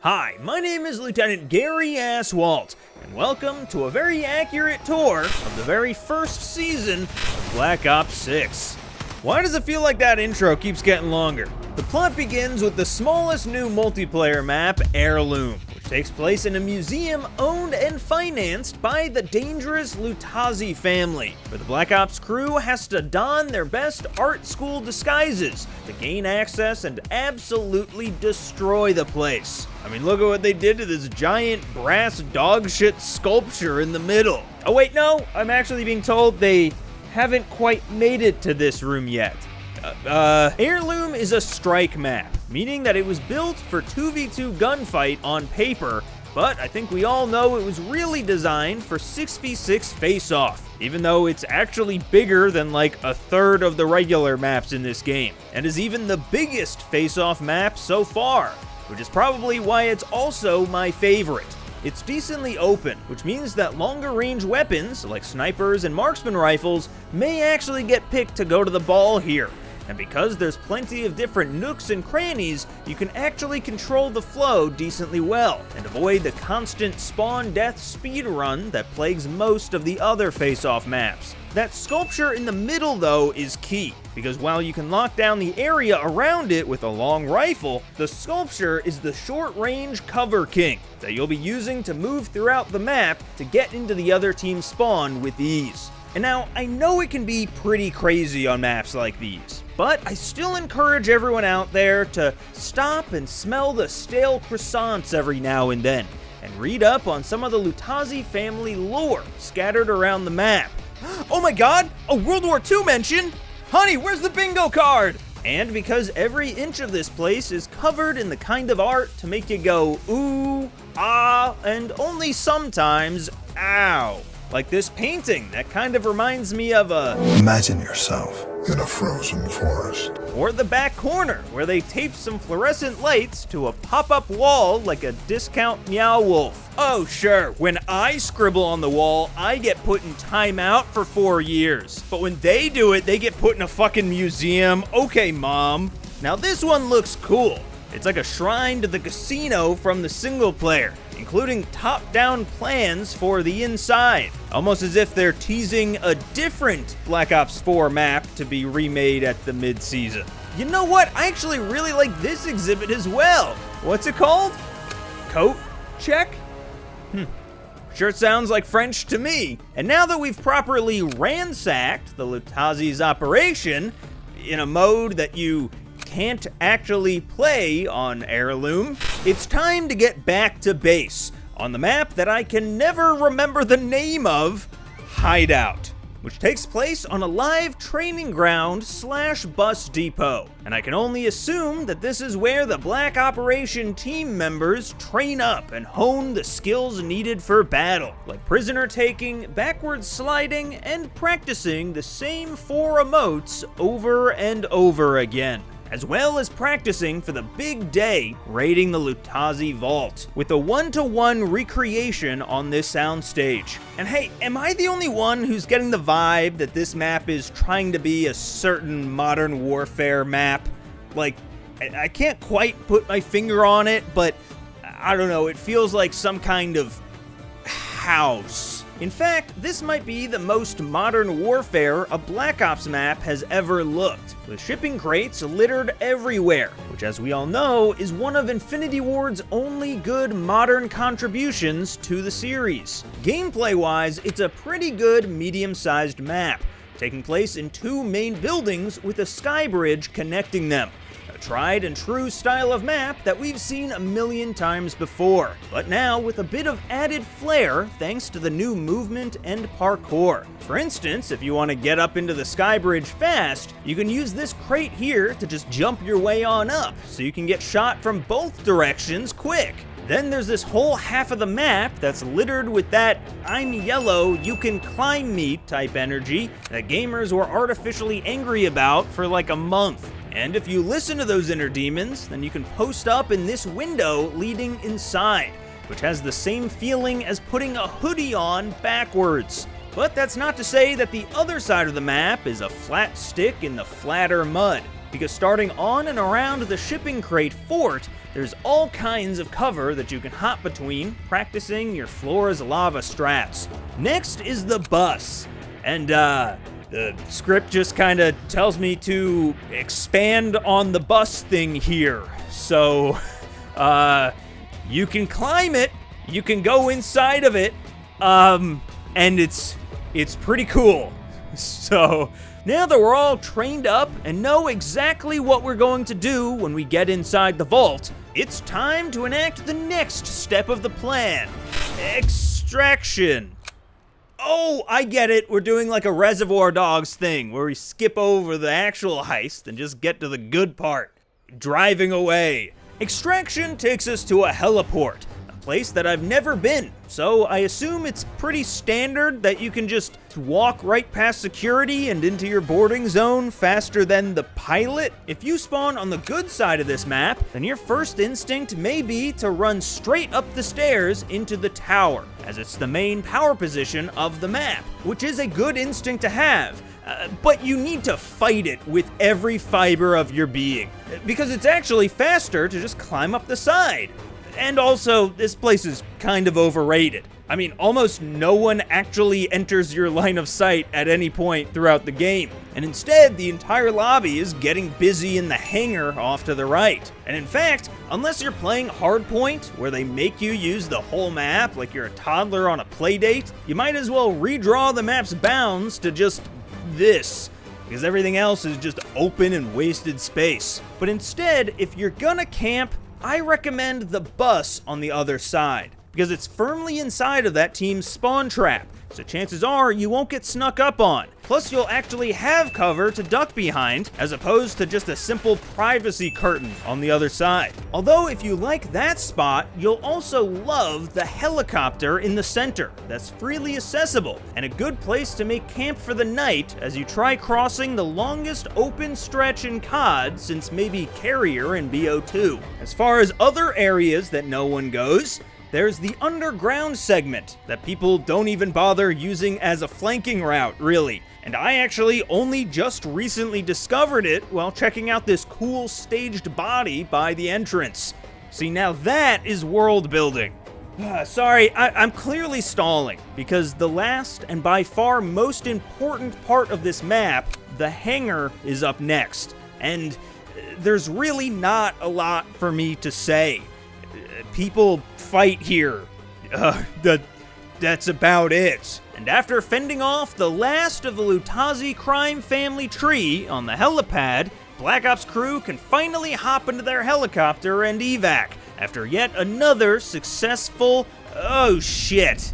Hi, my name is Lieutenant Gary Aswalt, and welcome to a very accurate tour of the very first season of Black Ops 6. Why does it feel like that intro keeps getting longer? The plot begins with the smallest new multiplayer map, Heirloom, which takes place in a museum owned and financed by the dangerous Lutazi family, where the Black Ops crew has to don their best art school disguises to gain access and absolutely destroy the place. I mean, look at what they did to this giant brass dogshit sculpture in the middle. Oh wait, no, I'm actually being told they haven't quite made it to this room yet. Heirloom is a strike map, meaning that it was built for 2v2 gunfight on paper, but I think we all know it was really designed for 6v6 face-off, even though it's actually bigger than like a third of the regular maps in this game, and is even the biggest face-off map so far, which is probably why it's also my favorite. It's decently open, which means that longer range weapons, like snipers and marksman rifles, may actually get picked to go to the ball here. And because there's plenty of different nooks and crannies, you can actually control the flow decently well, and avoid the constant spawn death speed run that plagues most of the other face-off maps. That sculpture in the middle, though, is key, because while you can lock down the area around it with a long rifle, the sculpture is the short-range cover king that you'll be using to move throughout the map to get into the other team's spawn with ease. And now, I know it can be pretty crazy on maps like these, but I still encourage everyone out there to stop and smell the stale croissants every now and then, and read up on some of the Lutazi family lore scattered around the map. Oh my god, a World War II mention! Honey, where's the bingo card? And because every inch of this place is covered in the kind of art to make you go ooh, ah, and only sometimes ow. Like this painting that kind of reminds me of Imagine yourself in a frozen forest. Or the back corner, where they taped some fluorescent lights to a pop-up wall like a discount Meow Wolf. Oh sure, when I scribble on the wall, I get put in timeout for 4 years. But when they do it, they get put in a fucking museum. Okay, Mom. Now this one looks cool. It's like a shrine to the casino from the single player, including top-down plans for the inside. Almost as if they're teasing a different Black Ops 4 map to be remade at the mid-season. You know what? I actually really like this exhibit as well. What's it called? Coat check? Sure sounds like French to me. And now that we've properly ransacked the Lutazi's operation in a mode that you can't actually play on Heirloom, it's time to get back to base on the map that I can never remember the name of, Hideout, which takes place on a live training ground / bus depot. And I can only assume that this is where the Black Operation team members train up and hone the skills needed for battle, like prisoner taking, backwards sliding, and practicing the same 4 emotes over and over again, as well as practicing for the big day raiding the Lutazi vault, with a 1-to-1 recreation on this soundstage. And hey, am I the only one who's getting the vibe that this map is trying to be a certain Modern Warfare map? Like, I can't quite put my finger on it, but I don't know, it feels like some kind of house. In fact, this might be the most Modern Warfare a Black Ops map has ever looked, with shipping crates littered everywhere, which, as we all know, is one of Infinity Ward's only good modern contributions to the series. Gameplay-wise, it's a pretty good medium-sized map, taking place in 2 main buildings with a sky bridge connecting them. A tried and true style of map that we've seen a million times before, but now with a bit of added flair thanks to the new movement and parkour. For instance, if you want to get up into the sky bridge fast, you can use this crate here to just jump your way on up, so you can get shot from both directions quick. Then there's this whole half of the map that's littered with that "I'm yellow, you can climb me" type energy that gamers were artificially angry about for like a month. And if you listen to those inner demons, then you can post up in this window leading inside, which has the same feeling as putting a hoodie on backwards. But that's not to say that the other side of the map is a flat stick in the flatter mud. because starting on and around the shipping crate fort, there's all kinds of cover that you can hop between, practicing your floor is lava strats. Next is the bus, and the script just kind of tells me to expand on the bus thing here. So, you can climb it, you can go inside of it, and it's pretty cool. So, now that we're all trained up and know exactly what we're going to do when we get inside the vault, it's time to enact the next step of the plan: extraction. Oh, I get it. We're doing like a Reservoir Dogs thing where we skip over the actual heist and just get to the good part: driving away. Extraction takes us to a heliport, a place that I've never been, so I assume it's pretty standard that you can just walk right past security and into your boarding zone faster than the pilot. If you spawn on the good side of this map, then your first instinct may be to run straight up the stairs into the tower, as it's the main power position of the map, which is a good instinct to have. But you need to fight it with every fiber of your being, because it's actually faster to just climb up the side. And also, this place is kind of overrated. I mean, almost no one actually enters your line of sight at any point throughout the game. And instead, the entire lobby is getting busy in the hangar off to the right. And in fact, unless you're playing Hardpoint, where they make you use the whole map like you're a toddler on a playdate, you might as well redraw the map's bounds to just this, because everything else is just open and wasted space. But instead, if you're gonna camp, I recommend the bus on the other side, because it's firmly inside of that team's spawn trap, so chances are you won't get snuck up on. Plus, you'll actually have cover to duck behind, as opposed to just a simple privacy curtain on the other side. Although, if you like that spot, you'll also love the helicopter in the center that's freely accessible, and a good place to make camp for the night as you try crossing the longest open stretch in COD since maybe Carrier in BO2. As far as other areas that no one goes, there's the underground segment that people don't even bother using as a flanking route, really. And I actually only just recently discovered it while checking out this cool staged body by the entrance. See, now that is world building. Sorry, I'm clearly stalling, because the last and by far most important part of this map, the hangar, is up next. And there's really not a lot for me to say. People fight here. That's about it. And after fending off the last of the Lutazi crime family tree on the helipad, Black Ops crew can finally hop into their helicopter and evac after yet another successful... Oh shit.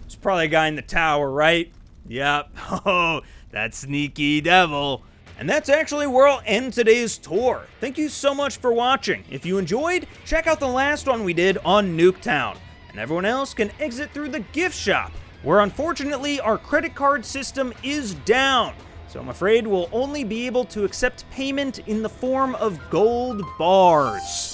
There's probably a guy in the tower, right? Yep. Oh, that sneaky devil. And that's actually where I'll end today's tour. Thank you so much for watching. If you enjoyed, check out the last one we did on Nuketown. And everyone else can exit through the gift shop, where unfortunately our credit card system is down. So I'm afraid we'll only be able to accept payment in the form of gold bars.